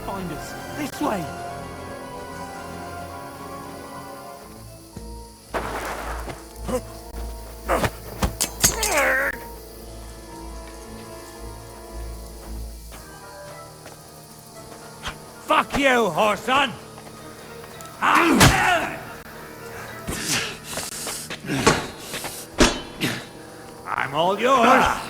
find us. This way! Fuck you, whoreson! I'm all yours!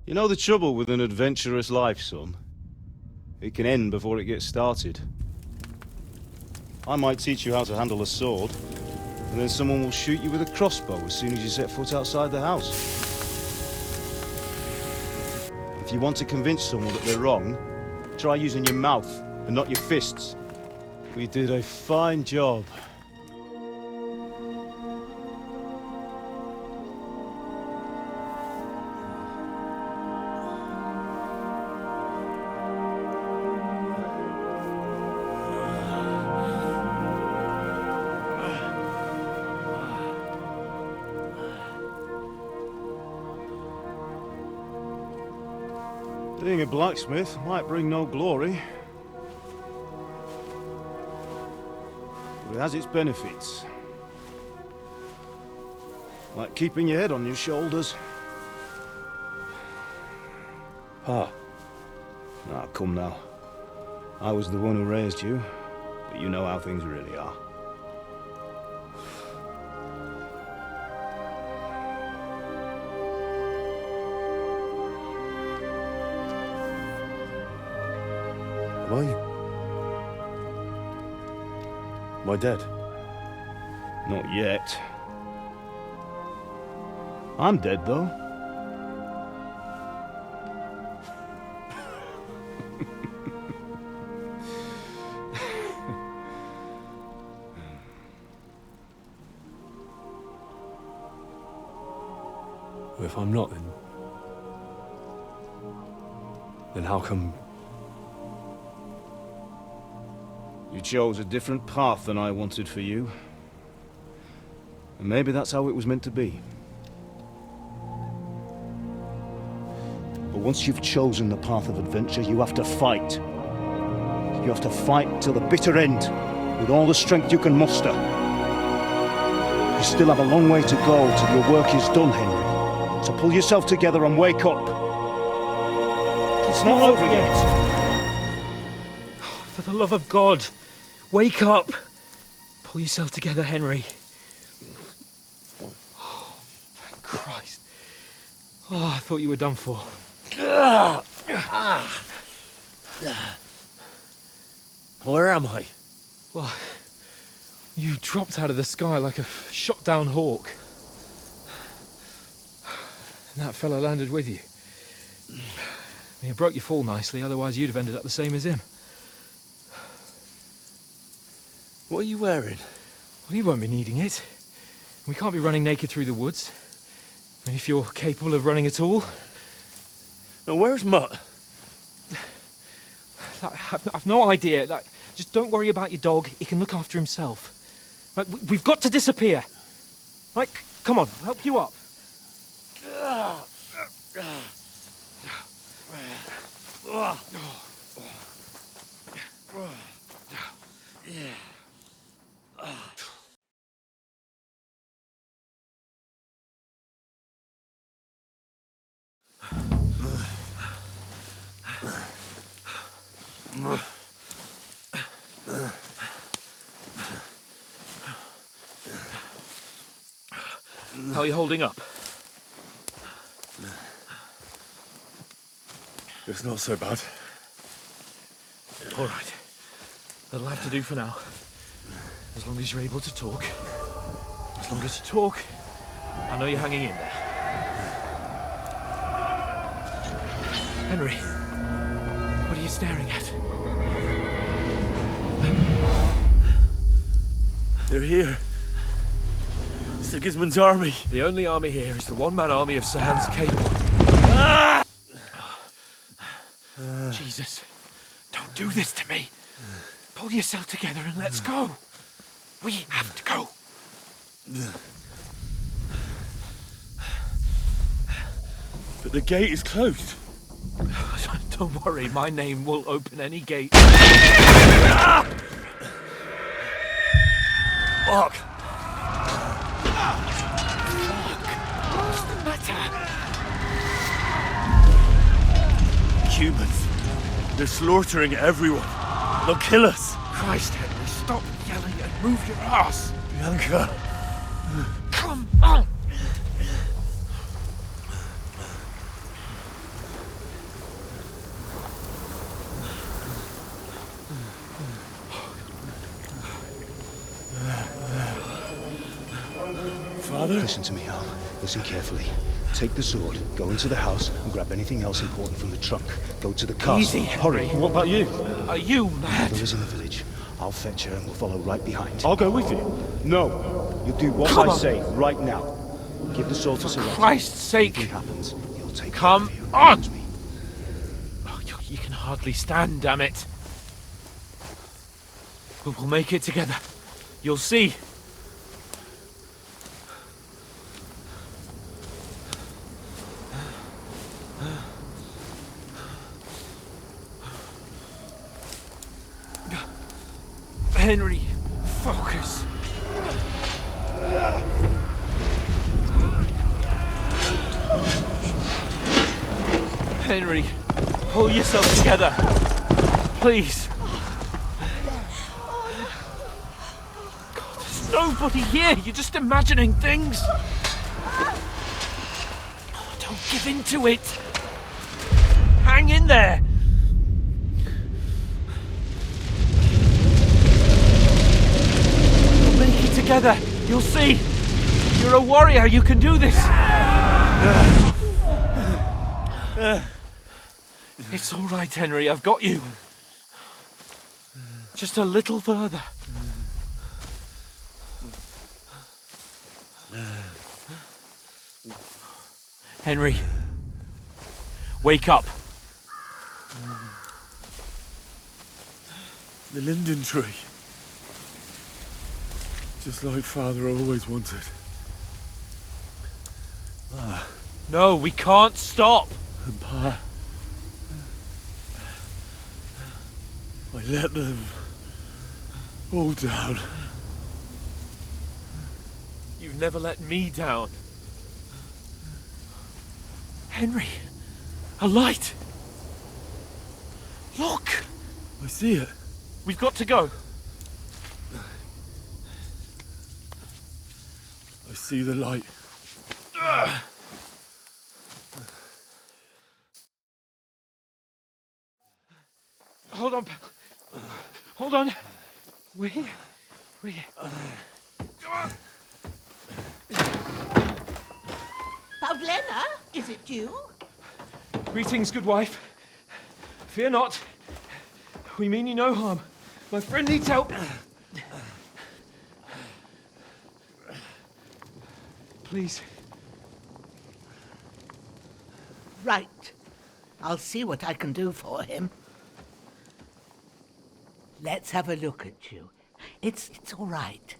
You know the trouble with an adventurous life, son? It can end before it gets started. I might teach you how to handle a sword, and then someone will shoot you with a crossbow as soon as you set foot outside the house. If you want to convince someone that they're wrong, try using your mouth and not your fists. We did a fine job. Being a blacksmith might bring no glory, but it has its benefits. Like keeping your head on your shoulders. Ah. Ah, come now. I was the one who raised you, but you know how things really are. Am I dead? Not yet. I'm dead, though. Well, if I'm not, then how come... You chose a different path than I wanted for you. And maybe that's how it was meant to be. But once you've chosen the path of adventure, you have to fight. You have to fight till the bitter end, with all the strength you can muster. You still have a long way to go till your work is done, Henry. So pull yourself together and wake up. It's not over yet. For the love of God, wake up! Pull yourself together, Henry. Oh, thank Christ. Oh, I thought you were done for. Where am I? Well, you dropped out of the sky like a shot-down hawk. And that fella landed with you. You broke your fall nicely, otherwise you'd have ended up the same as him. What are you wearing? Well, you won't be needing it. We can't be running naked through the woods. I mean, if you're capable of running at all. Now, where's Mutt? I've no idea. Just don't worry about your dog. He can look after himself. Right, we've got to disappear. Right, come on, I'll help you up. How are you holding up? It's not so bad. All right. That'll have to do for now. As long as you're able to talk. As long as you talk, I know you're hanging in there. Henry, what are you staring at? They're here. Sigismund's army. The only army here is the one-man army of Sir Hans Cable. Jesus, don't do this to me. Pull yourself together and let's go. We have to go. But the gate is closed. Don't worry, my name will open any gate. Fuck! What's the matter? Humans. They're slaughtering everyone. They'll kill us. Christ, Henry, stop yelling and move your ass. Bianca. Come on. Father? Listen to me, Hal. Listen carefully. Take the sword, go into the house, and grab anything else important from the trunk. Go to the castle. Easy, Hurry. Henry. What about you? Are you mad? Mother is in the village. I'll fetch her and we'll follow right behind. I'll go with you. No. You do what Come I on. say right now. Give the sword to Sir Otto. Christ's sake. If anything happens, he'll take Come care of you. on. Promise me. Oh, you can hardly stand, damn it. But we'll make it together. You'll see. Henry, focus. Henry, pull yourself together. Please. God, there's nobody here. You're just imagining things. Oh, don't give in to it. Hang in there. We'll make it together. You'll see. You're a warrior. You can do this. It's all right, Henry. I've got you. Just a little further. Henry, wake up. The linden tree. Just like Father always wanted. No, we can't stop. And Pa. I let them all down. You've never let me down. Henry, a light. Look, I see it. we've got to go. I see the light. Hold on, pal. Hold on. We're here. We're here. Pavlena, is it you? Greetings, good wife. Fear not. We mean you no harm. My friend needs help. Please. Right. I'll see what I can do for him. Let's have a look at you. It's all right.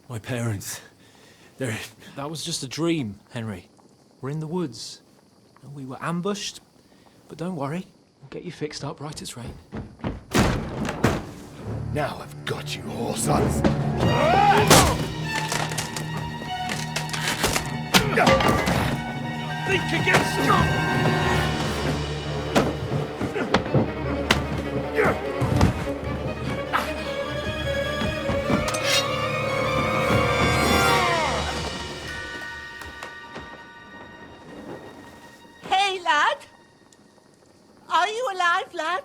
My parents. They're... That was just a dream, Henry. We're in the woods. We were ambushed, but don't worry. We'll get you fixed up right as rain. Now I've got you, whore sons. Think against Hey, lad! Are you alive, lad?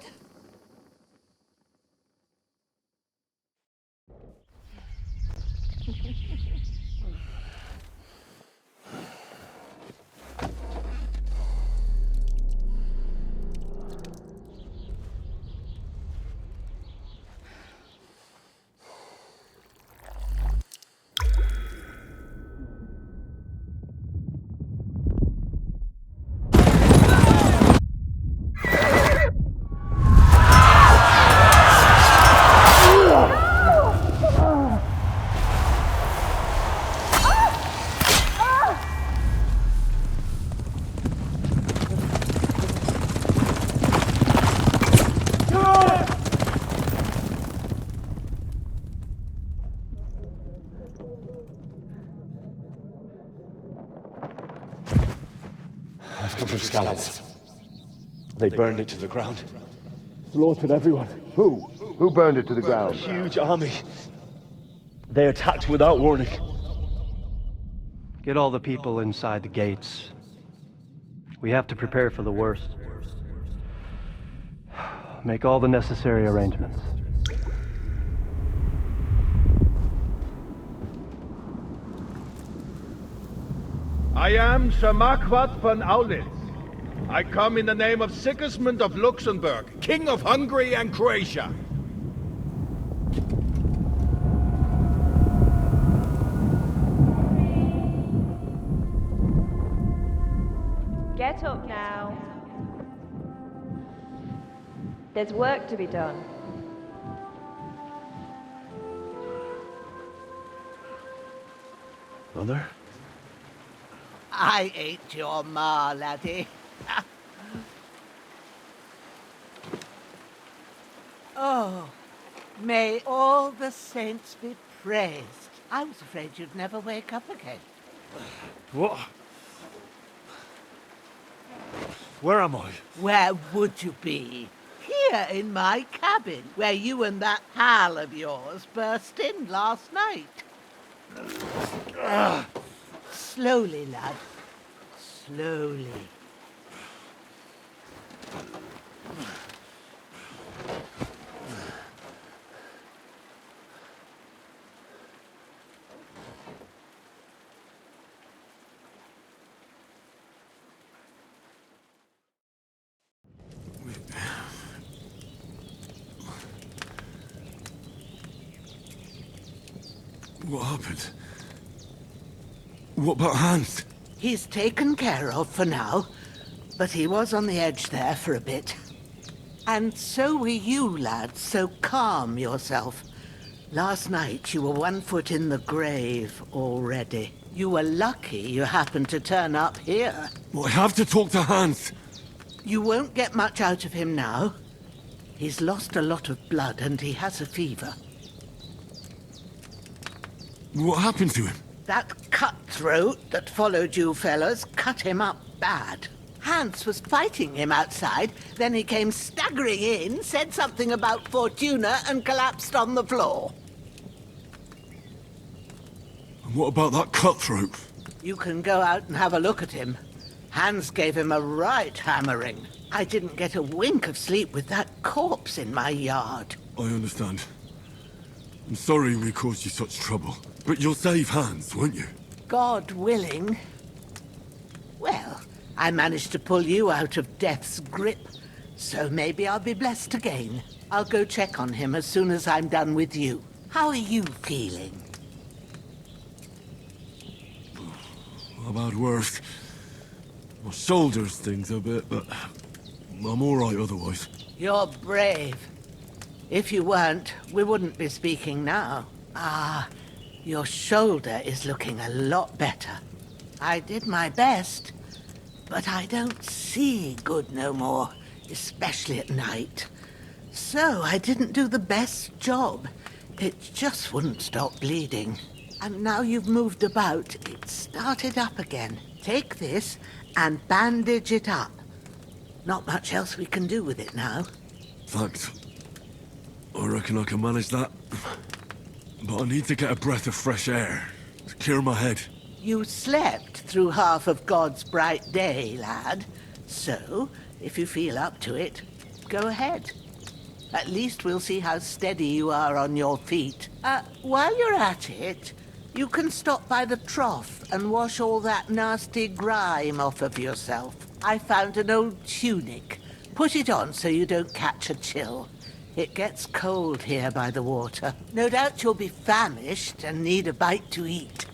scallops. They burned it to the ground. Slaughtered everyone. Who? Who burned it to the ground? Huge army. They attacked without warning. Get all the people inside the gates. We have to prepare for the worst. Make all the necessary arrangements. I am Sir Marquardt von Aulitz. I come in the name of Sigismund of Luxembourg, King of Hungary and Croatia. Get up now. There's work to be done. Mother? I ain't your ma, laddie. Oh, may all the saints be praised. I was afraid you'd never wake up again. What? Where am I? Where would you be? Here in my cabin, where you and that pal of yours burst in last night. Slowly, lad. Slowly. What happened? What about Hans? He's taken care of for now, but he was on the edge there for a bit. And so were you, lad, so calm yourself. Last night you were 1 foot in the grave already. You were lucky you happened to turn up here. Well, I have to talk to Hans. You won't get much out of him now. He's lost a lot of blood and he has a fever. What happened to him? That cutthroat that followed you fellas cut him up bad. Hans was fighting him outside, then he came staggering in, said something about Fortuna and collapsed on the floor. And what about that cutthroat? You can go out and have a look at him. Hans gave him a right hammering. I didn't get a wink of sleep with that corpse in my yard. I understand. I'm sorry we caused you such trouble. But you'll save Hans, won't you? God willing. Well, I managed to pull you out of death's grip, so maybe I'll be blessed again. I'll go check on him as soon as I'm done with you. How are you feeling? I've had worse. My shoulder stings a bit, but I'm all right otherwise. You're brave. If you weren't, we wouldn't be speaking now. Your shoulder is looking a lot better. I did my best, but I don't see good no more, especially at night. So I didn't do the best job. It just wouldn't stop bleeding. And now you've moved about, it started up again. Take this and bandage it up. Not much else we can do with it now. Thanks. I reckon I can manage that. But I need to get a breath of fresh air to clear my head. You slept through half of God's bright day, lad. So, if you feel up to it, go ahead. At least we'll see how steady you are on your feet. While you're at it, you can stop by the trough and wash all that nasty grime off of yourself. I found an old tunic. Put it on so you don't catch a chill. It gets cold here by the water. No doubt you'll be famished and need a bite to eat.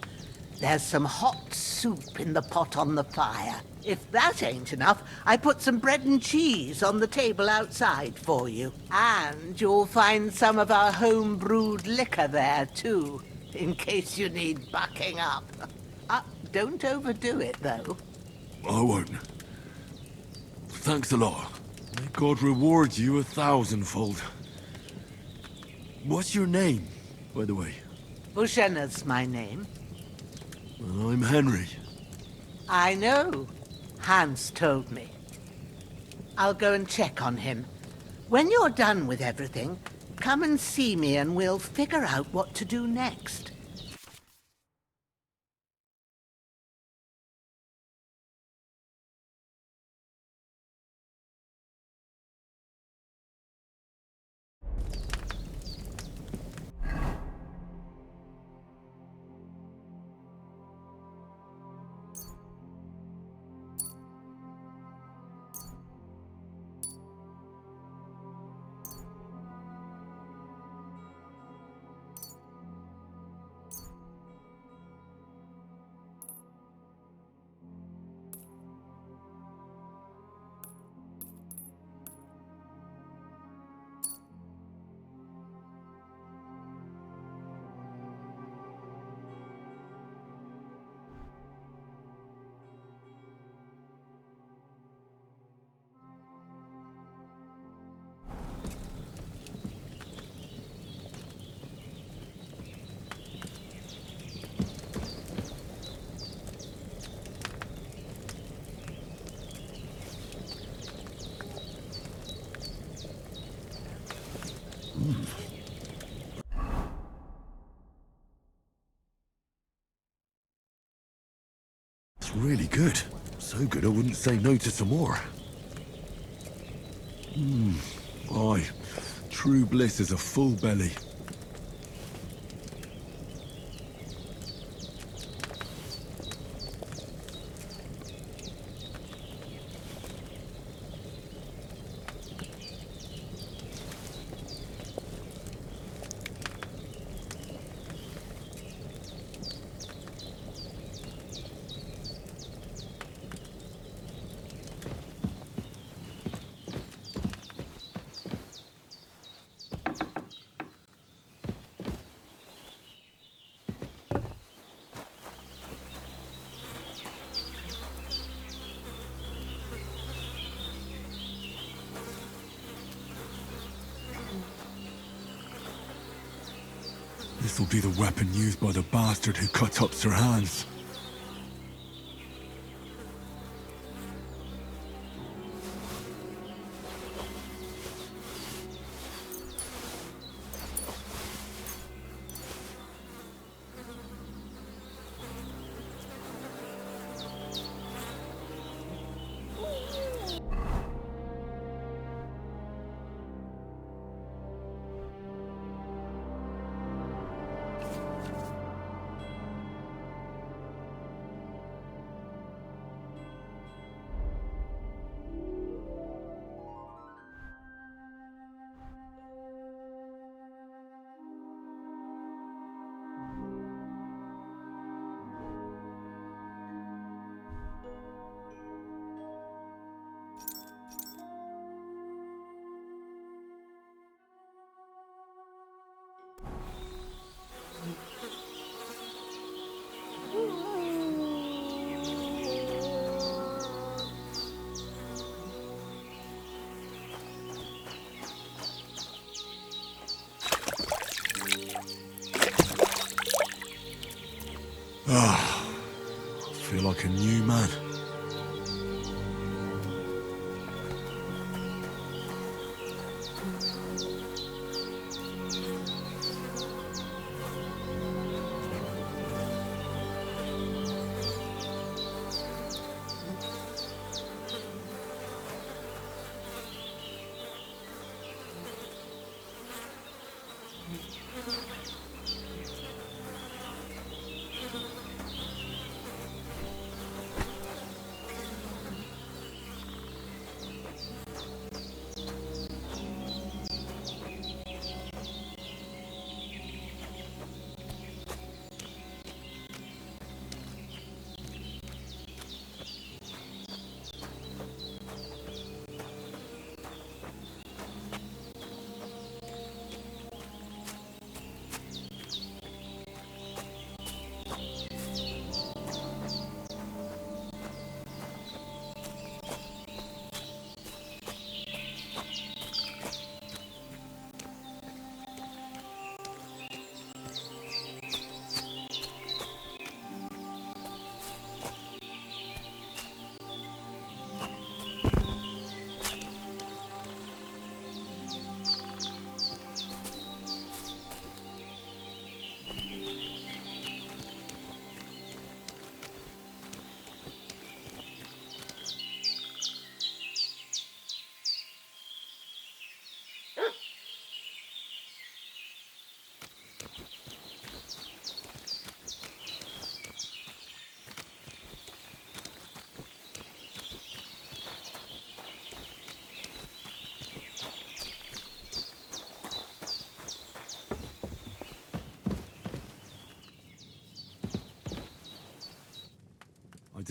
There's some hot soup in the pot on the fire. If that ain't enough, I put some bread and cheese on the table outside for you. And you'll find some of our home-brewed liquor there, too, in case you need bucking up. Don't overdo it, though. I won't. Thanks a lot. May God reward you 1,000-fold. What's your name, by the way? Bushenna's my name. I'm Henry. I know. Hans told me. I'll go and check on him. When you're done with everything, come and see me and we'll figure out what to do next. It's really good. So good I wouldn't say no to some more. Aye. True bliss is a full belly. This'll be the weapon used by the bastard who cut up Sir Hans. Ah, I feel like a new man.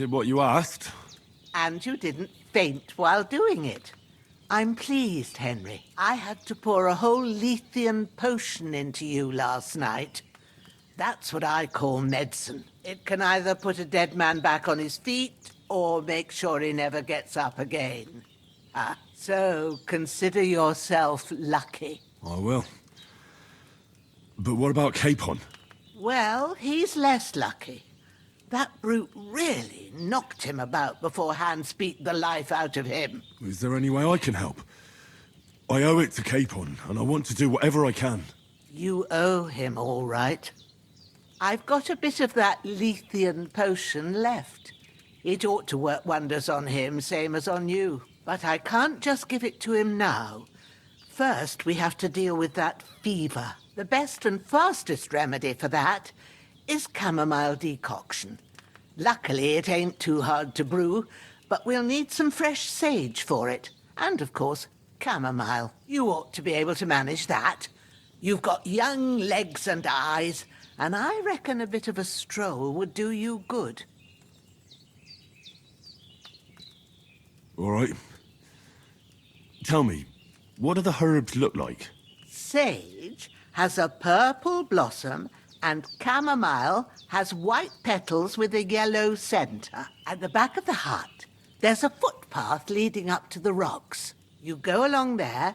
did what you asked. And you didn't faint while doing it. I'm pleased, Henry. I had to pour a whole Lethean potion into you last night. That's what I call medicine. It can either put a dead man back on his feet or make sure he never gets up again. So consider yourself lucky. I will. But what about Capon? Well, he's less lucky. That brute really knocked him about before Hans beat the life out of him. Is there any way I can help? I owe it to Capon, and I want to do whatever I can. You owe him, all right. I've got a bit of that Lethean potion left. It ought to work wonders on him, same as on you. But I can't just give it to him now. First, we have to deal with that fever. The best and fastest remedy for that is chamomile decoction. Luckily, it ain't too hard to brew, but we'll need some fresh sage for it. And, of course, chamomile. You ought to be able to manage that. You've got young legs and eyes, and I reckon a bit of a stroll would do you good. All right. Tell me, what do the herbs look like? Sage has a purple blossom, and chamomile has white petals with a yellow center. At the back of the hut, there's a footpath leading up to the rocks. You go along there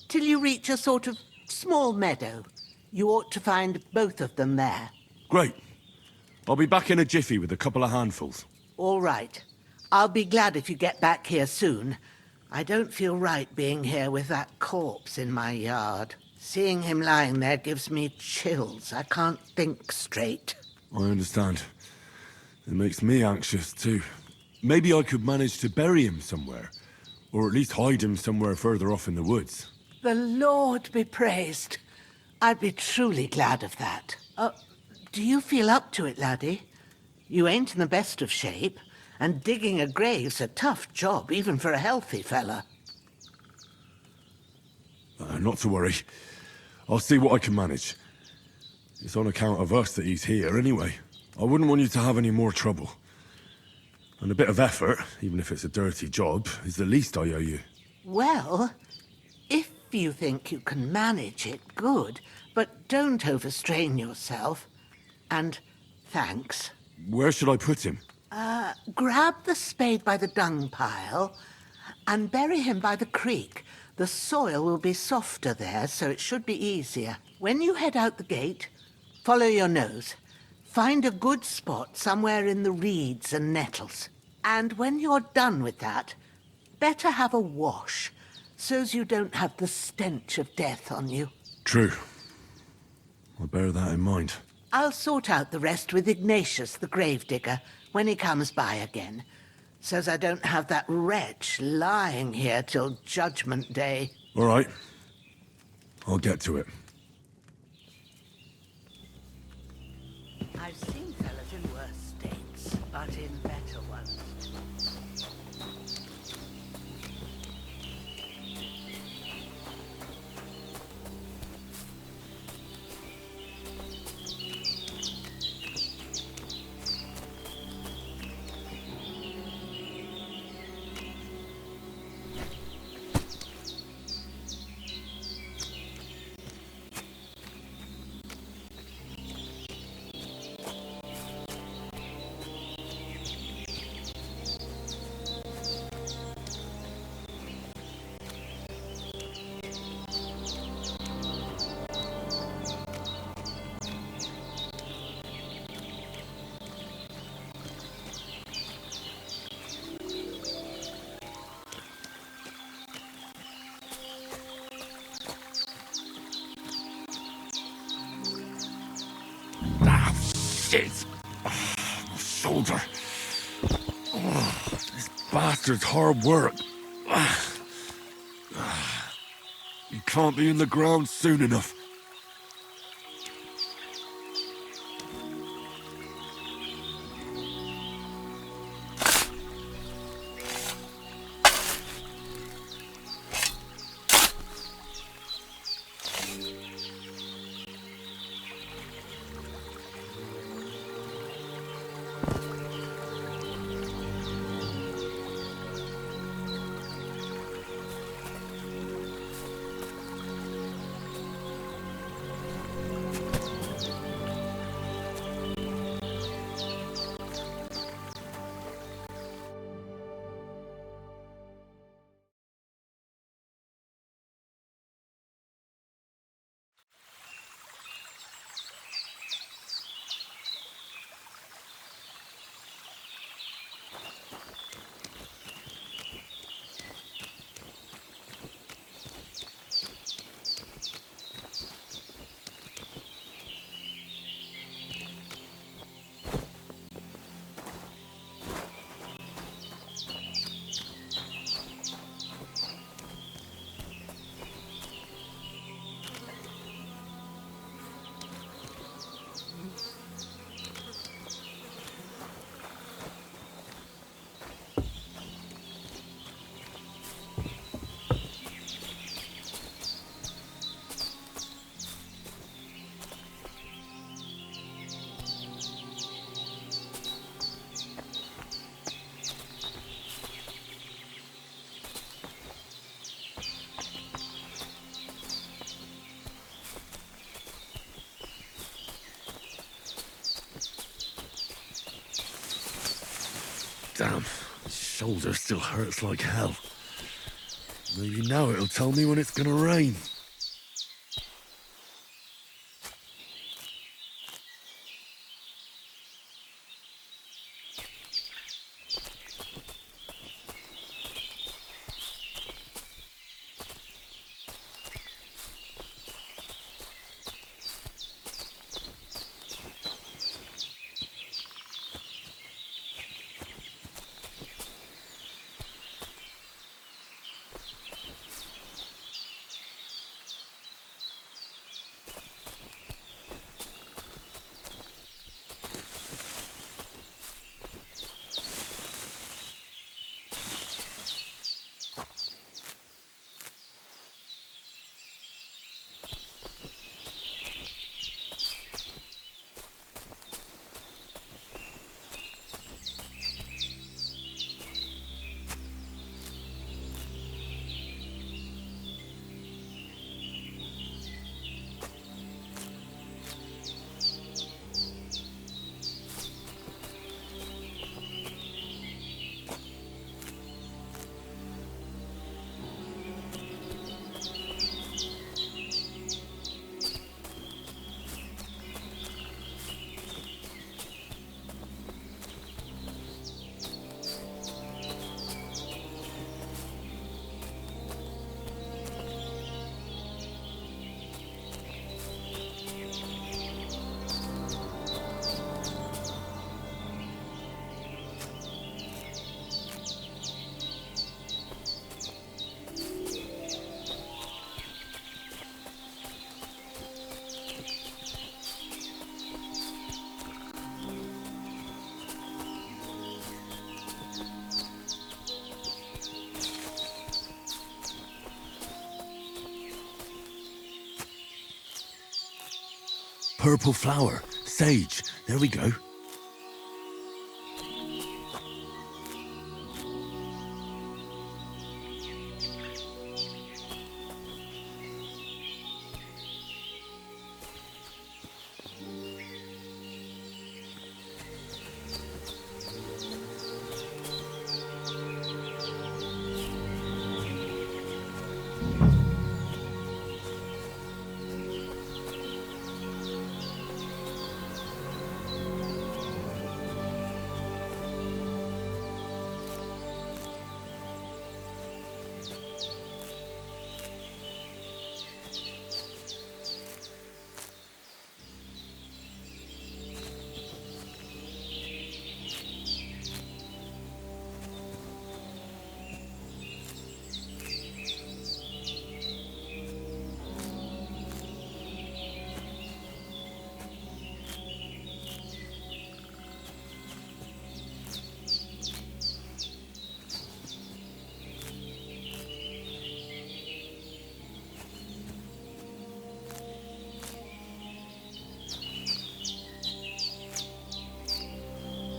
till you reach a sort of small meadow. You ought to find both of them there. Great. I'll be back in a jiffy with a couple of handfuls. All right. I'll be glad if you get back here soon. I don't feel right being here with that corpse in my yard. Seeing him lying there gives me chills. I can't think straight. I understand. It makes me anxious, too. Maybe I could manage to bury him somewhere. Or at least hide him somewhere further off in the woods. The Lord be praised. I'd be truly glad of that. Do you feel up to it, laddie? You ain't in the best of shape, and digging a grave's a tough job, even for a healthy fella. Not to worry. I'll see what I can manage. It's on account of us that he's here, anyway. I wouldn't want you to have any more trouble. And a bit of effort, even if it's a dirty job, is the least I owe you. Well, if you think you can manage it, good. But don't overstrain yourself. And thanks. Where should I put him? Grab the spade by the dung pile and bury him by the creek. The soil will be softer there, so it should be easier. When you head out the gate, follow your nose. Find a good spot somewhere in the reeds and nettles. And when you're done with that, better have a wash, so's you don't have the stench of death on you. True. I'll bear that in mind. I'll sort out the rest with Ignatius, the gravedigger, when he comes by again, so's I don't have that wretch lying here till Judgment Day. All right. I'll get to it. I've seen fellas in worse states, but in better ones. Shit! My shoulder. This bastard's hard work. You can't be in the ground soon enough. shoulder still hurts like hell. Maybe now it'll tell me when it's gonna rain. Purple flower. Sage. There we go.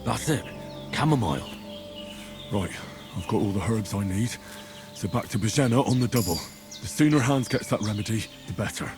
That's it. Chamomile. Right, I've got all the herbs I need. So back to Bajena on the double. The sooner Hans gets that remedy, the better.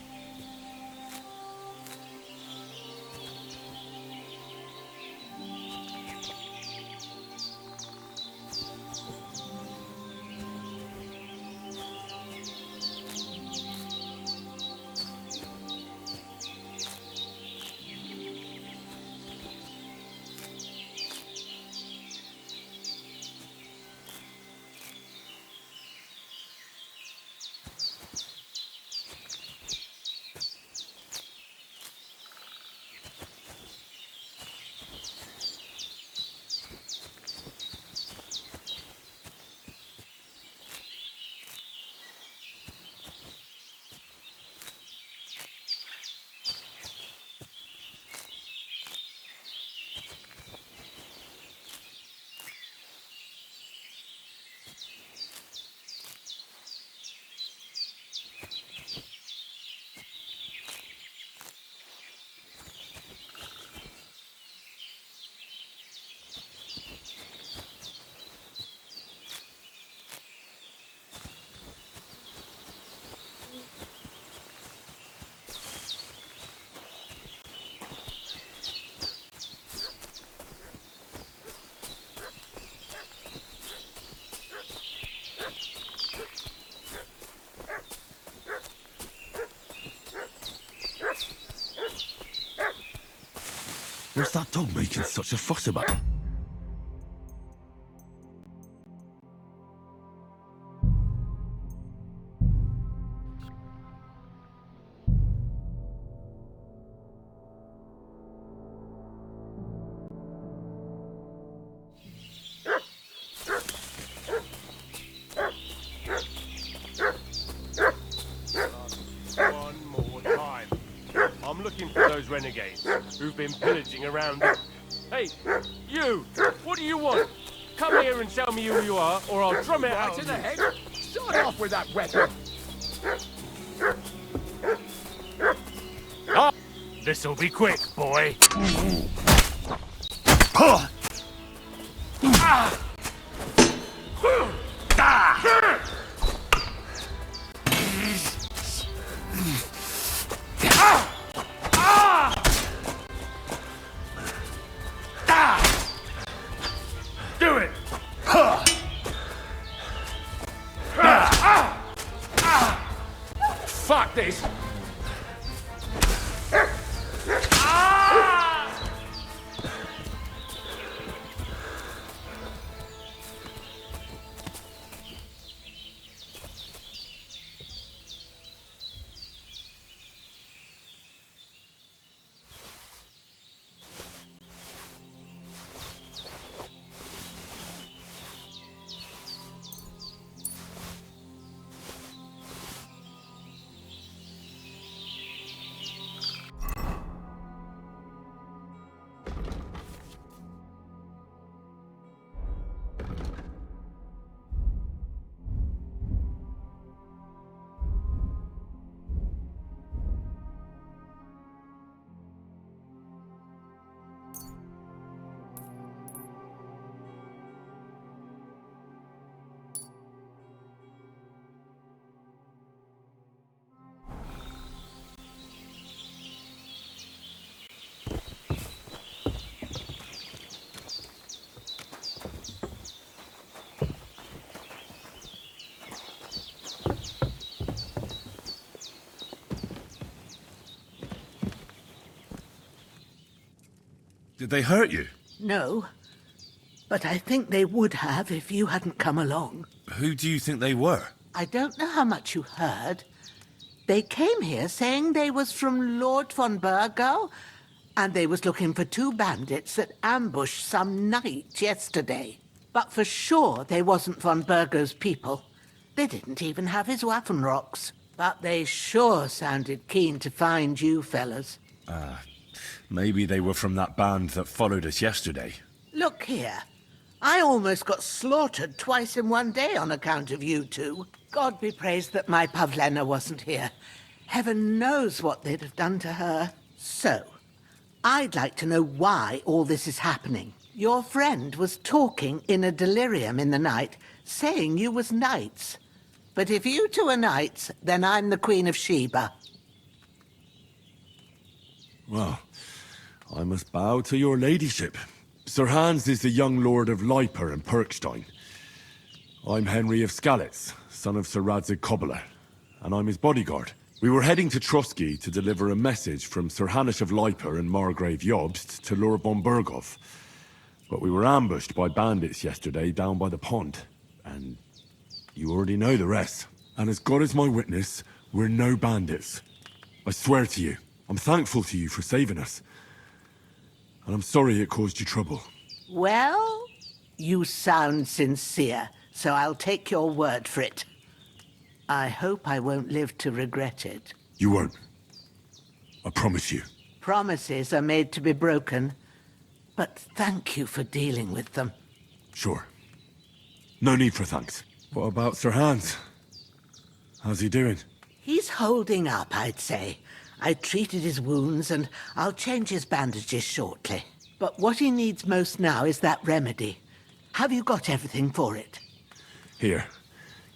What's that dog making such a fuss about? One more time. I'm looking for those renegades who've been pillaging around. Hey, you! What do you want? Come here and tell me who you are, or I'll drum it out in the head. Shut off with that weapon! Ah, this'll be quick, boy. Do it! Fuck this! Did they hurt you? No, but I think they would have if you hadn't come along. Who do you think they were? I don't know how much you heard. They came here saying they was from Lord von Burgo, and they was looking for 2 bandits that ambushed some knight yesterday. But for sure they wasn't von Burgo's people. They didn't even have his Waffenrocks. But they sure sounded keen to find you fellas. Maybe they were from that band that followed us yesterday. Look here. I almost got slaughtered twice in one day on account of you two. God be praised that my Pavlena wasn't here. Heaven knows what they'd have done to her. So, I'd like to know why all this is happening. Your friend was talking in a delirium in the night, saying you was knights. But if you two are knights, then I'm the Queen of Sheba. Well, I must bow to your ladyship. Sir Hans is the young lord of Leiper and Perkstein. I'm Henry of Skalitz, son of Sir Radzig Cobbler, and I'm his bodyguard. We were heading to Trotsky to deliver a message from Sir Hanish of Leiper and Margrave Jobst to Lord von Burgov. But we were ambushed by bandits yesterday down by the pond, and you already know the rest. And as God is my witness, we're no bandits. I swear to you, I'm thankful to you for saving us. And I'm sorry it caused you trouble. Well, you sound sincere, so I'll take your word for it. I hope I won't live to regret it. You won't. I promise you. Promises are made to be broken, but thank you for dealing with them. Sure. No need for thanks. What about Sir Hans? How's he doing? He's holding up, I'd say. I treated his wounds, and I'll change his bandages shortly. But what he needs most now is that remedy. Have you got everything for it? Here.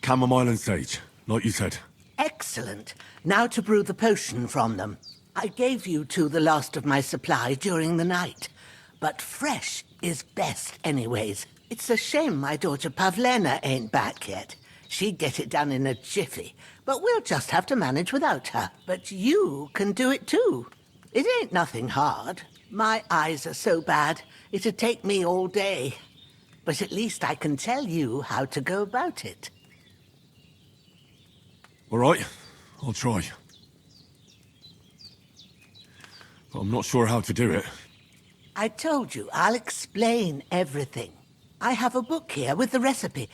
Chamomile and sage, like you said. Excellent. Now to brew the potion from them. I gave you two the last of my supply during the night. But fresh is best anyways. It's a shame my daughter Pavlena ain't back yet. She'd get it done in a jiffy, but we'll just have to manage without her. But you can do it too. It ain't nothing hard. My eyes are so bad, it'd take me all day. But at least I can tell you how to go about it. All right, I'll try. But I'm not sure how to do it. I told you, I'll explain everything. I have a book here with the recipe,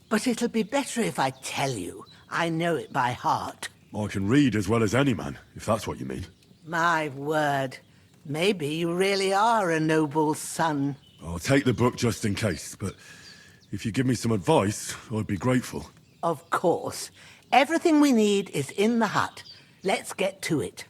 but it'll be better if I tell you. I know it by heart. I can read as well as any man, if that's what you mean. My word. Maybe you really are a noble son. I'll take the book just in case, but if you give me some advice, I'd be grateful. Of course. Everything we need is in the hut. Let's get to it.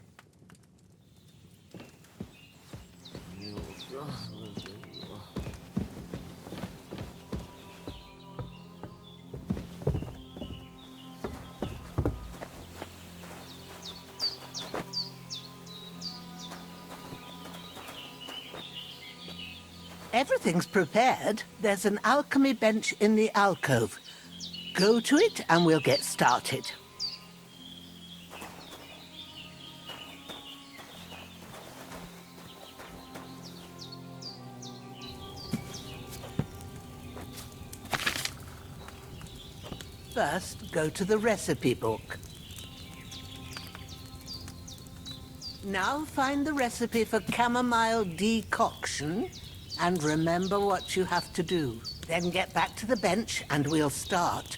Everything's prepared. There's an alchemy bench in the alcove. Go to it and we'll get started. First, go to the recipe book. Now find the recipe for chamomile decoction and remember what you have to do. Then get back to the bench and we'll start.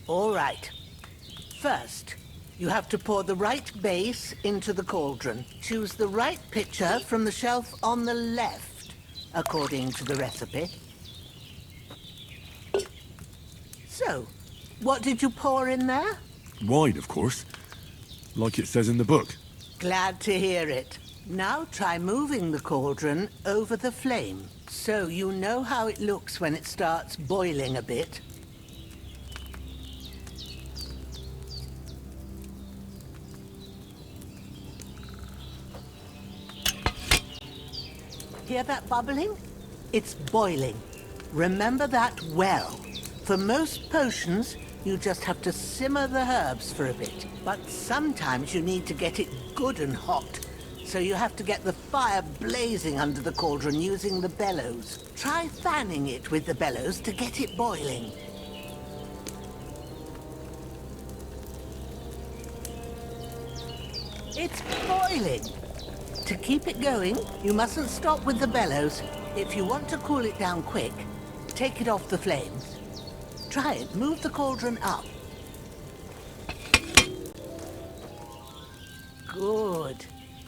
All right. First, you have to pour the right base into the cauldron. Choose the right pitcher from the shelf on the left, according to the recipe. So, what did you pour in there? Wine, of course. Like it says in the book. Glad to hear it. Now try moving the cauldron over the flame, so you know how it looks when it starts boiling a bit. Hear that bubbling? It's boiling. Remember that well. For most potions, you just have to simmer the herbs for a bit. But sometimes you need to get it good and hot. So you have to get the fire blazing under the cauldron using the bellows. Try fanning it with the bellows to get it boiling. It's boiling! To keep it going, you mustn't stop with the bellows. If you want to cool it down quick, take it off the flames. Try it. Move the cauldron up. Good.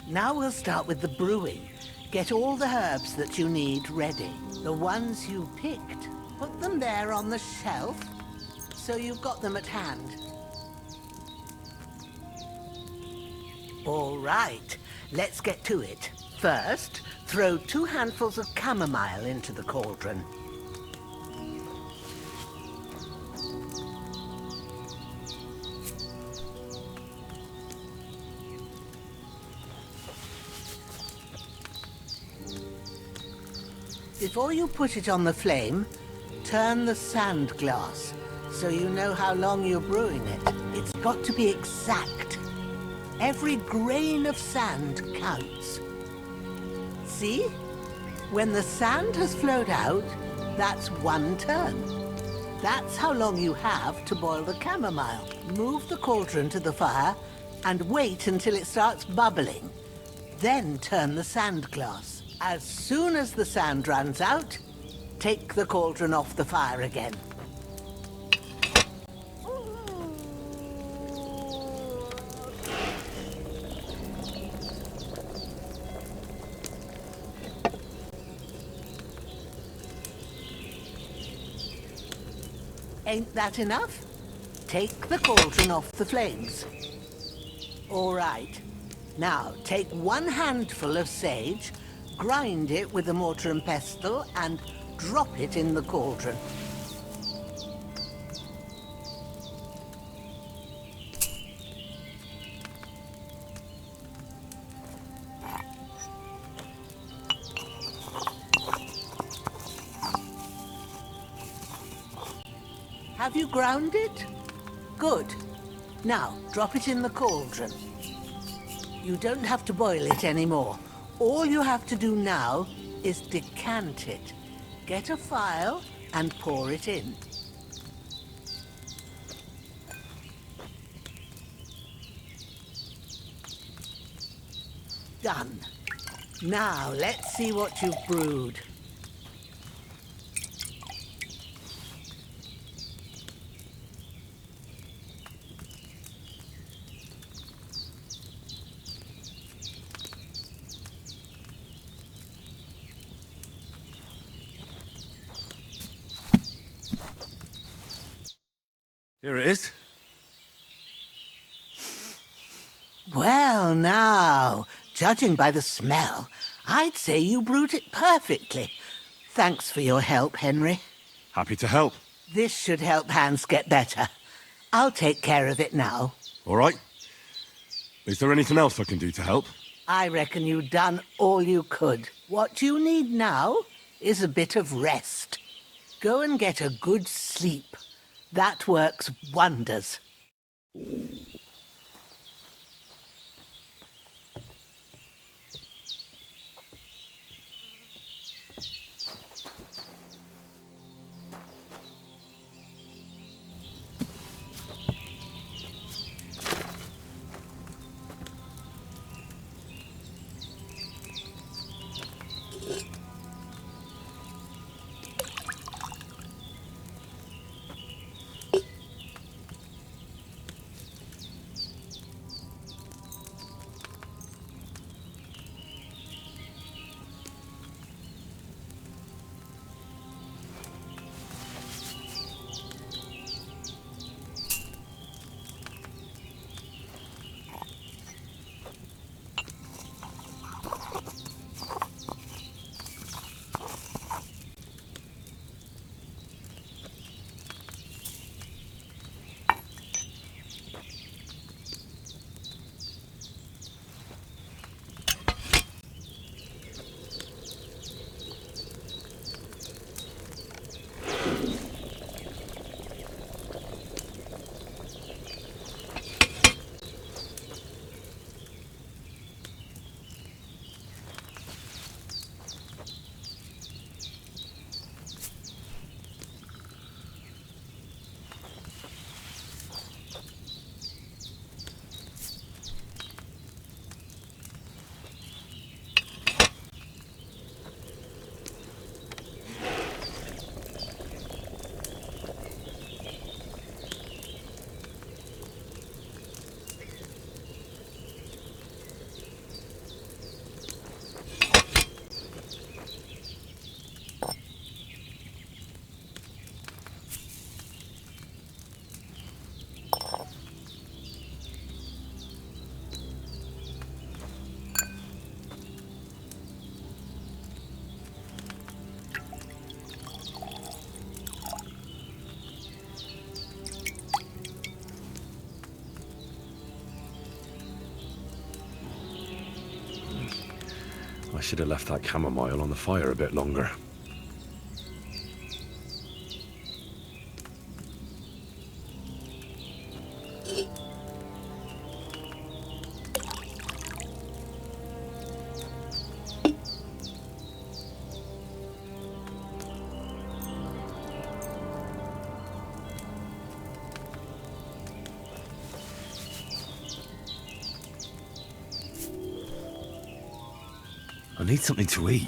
Now we'll start with the brewing. Get all the herbs that you need ready. The ones you picked. Put them there on the shelf, so you've got them at hand. All right. Let's get to it. First, throw 2 handfuls of chamomile into the cauldron. Before you put it on the flame, turn the sand glass so you know how long you're brewing it. It's got to be exact. Every grain of sand counts. See? When the sand has flowed out, that's 1 turn. That's how long you have to boil the chamomile. Move the cauldron to the fire and wait until it starts bubbling. Then turn the sand glass. As soon as the sand runs out, take the cauldron off the fire again. Ain't that enough? Take the cauldron off the flames. All right. Now, take 1 handful of sage, Grind it with a mortar and pestle and drop it in the cauldron. Have you ground it? Good. Now, drop it in the cauldron. You don't have to boil it anymore. All you have to do now is decant it. Get a phial and pour it in. Done. Now, let's see what you've brewed. Here it is. Well, now, judging by the smell, I'd say you brewed it perfectly. Thanks for your help, Henry. Happy to help. This should help Hans get better. I'll take care of it now. All right. Is there anything else I can do to help? I reckon you've done all you could. What you need now is a bit of rest. Go and get a good sleep. That works wonders. I should have left that chamomile on the fire a bit longer. I need something to eat.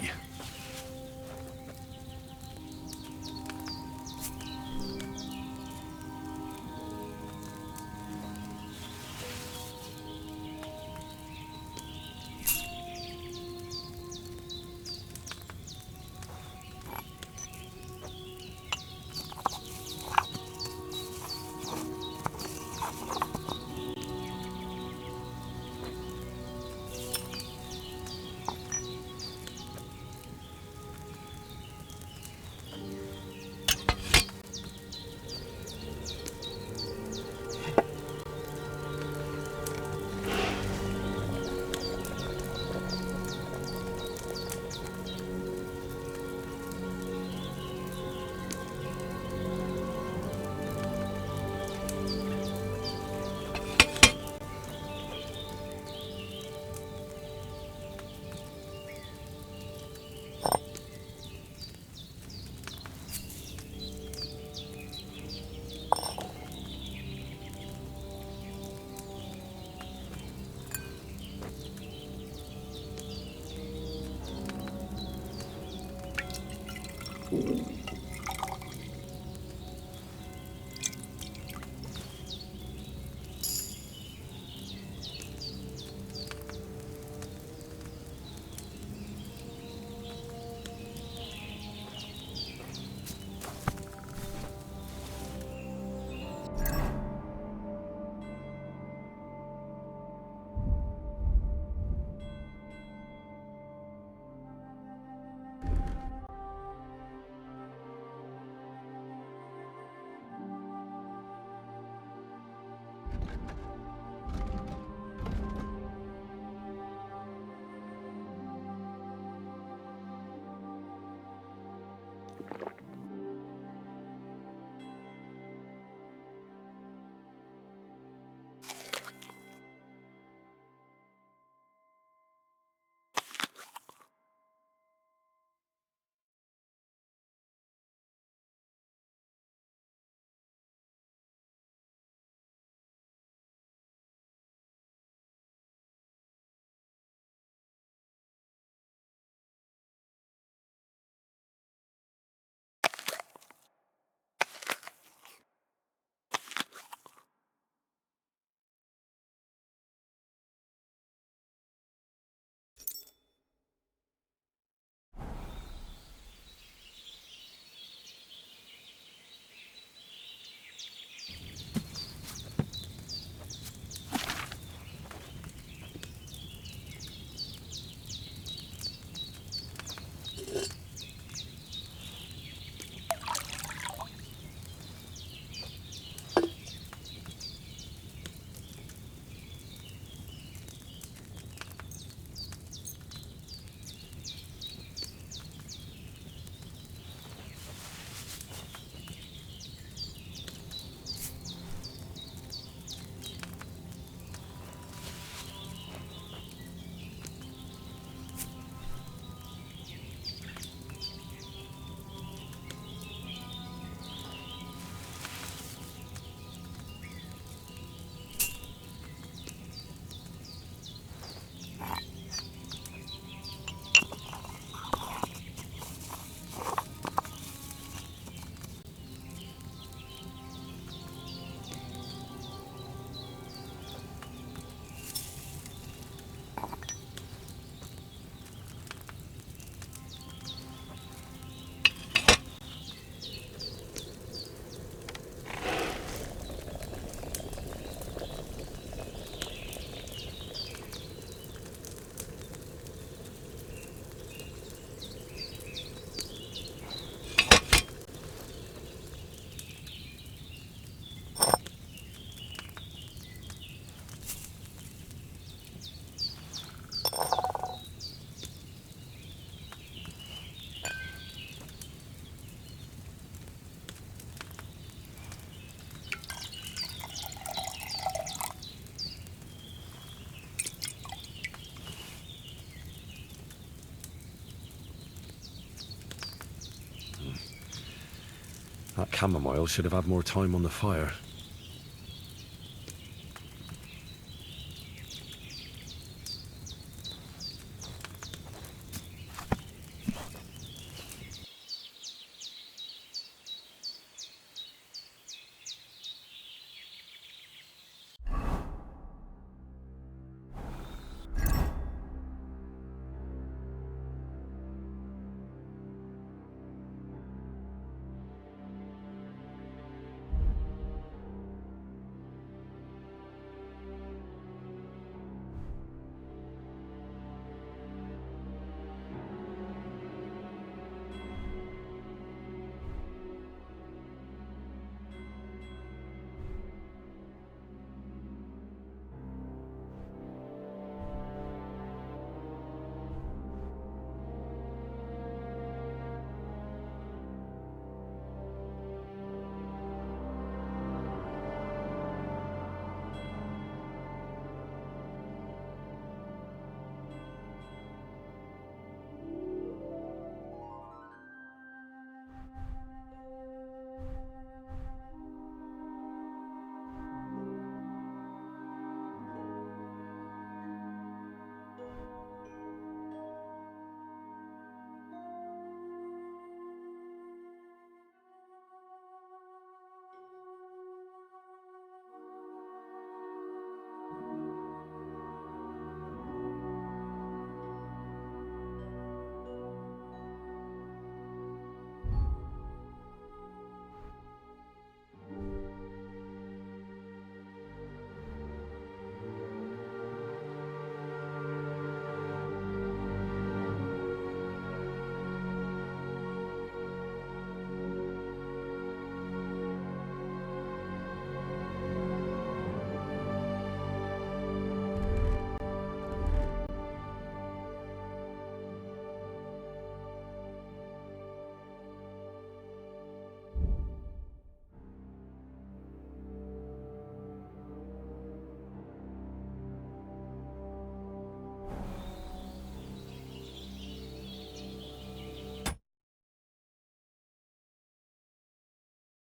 That chamomile should have had more time on the fire.